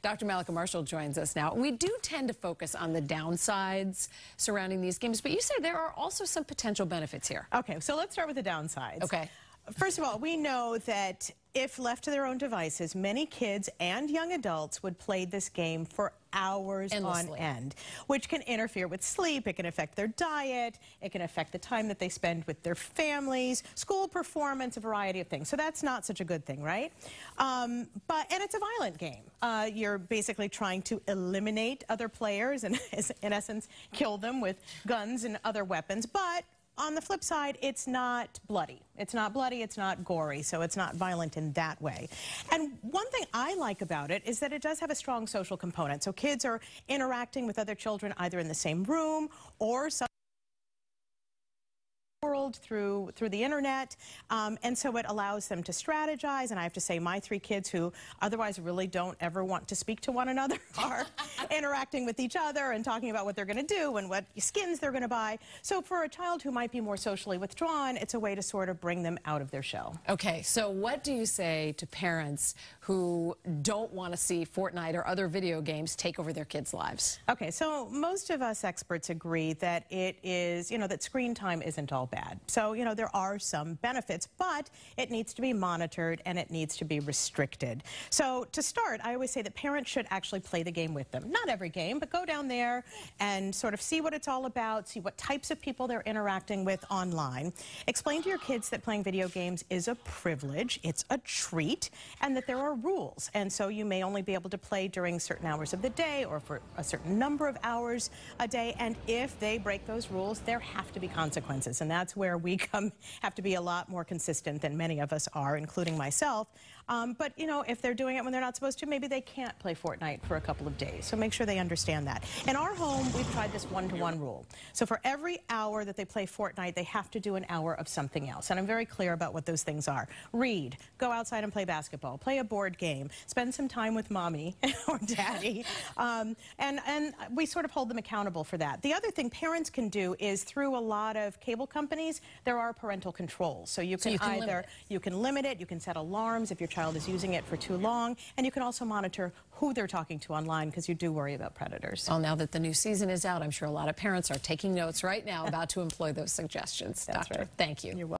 Dr. Mallika Marshall joins us now. We do tend to focus on the downsides surrounding these games, but you say there are also some potential benefits here. Okay, so let's start with the downsides. Okay. First of all, we know that if left to their own devices, many kids and young adults would play this game for hours Endlessly. on end, which can interfere with sleep, it can affect their diet, it can affect the time that they spend with their families, school performance, a variety of things. So that's not such a good thing, right? And it's a violent game. You're basically trying to eliminate other players and, in essence, kill them with guns and other weapons, but on the flip side, it's not bloody. It's not bloody, it's not gory, so it's not violent in that way. And one thing I like about it is that it does have a strong social component. So kids are interacting with other children either in the same room or some world through the internet, and so it allows them to strategize. And I have to say, my 3 kids who otherwise really don't ever want to speak to one another are interacting with each other and talking about what they're going to do and what skins they're going to buy. So for a child who might be more socially withdrawn, it's a way to sort of bring them out of their shell. Okay, so what do you say to parents who don't want to see Fortnite or other video games take over their kids' lives? Okay, so most of us experts agree that it is, that screen time isn't all bad. So, there are some benefits, but it needs to be monitored and it needs to be restricted. So to start, I always say that parents should actually play the game with them. Not every game, but go down there and sort of see what it's all about, see what types of people they're interacting with online. Explain to your kids that playing video games is a privilege, it's a treat, and that there are rules. And so you may only be able to play during certain hours of the day or for a certain number of hours a day. And if they break those rules, there have to be consequences. And that's where we have to be a lot more consistent than many of us are, including myself. But, if they're doing it when they're not supposed to, maybe they can't play Fortnite for a couple of days. So make sure they understand that. In our home, we've tried this one-to-one rule. So for every hour that they play Fortnite, they have to do an hour of something else. And I'm very clear about what those things are. Read, go outside and play basketball, play a board game, spend some time with mommy or daddy. And we sort of hold them accountable for that. The other thing parents can do is through a lot of cable companies, there are parental controls. So you can limit it, you can set alarms if your child is using it for too long, and you can also monitor who they're talking to online because you do worry about predators. Well, now that the new season is out, I'm sure a lot of parents are taking notes right now about to employ those suggestions. That's Doctor, right. thank you. You're welcome.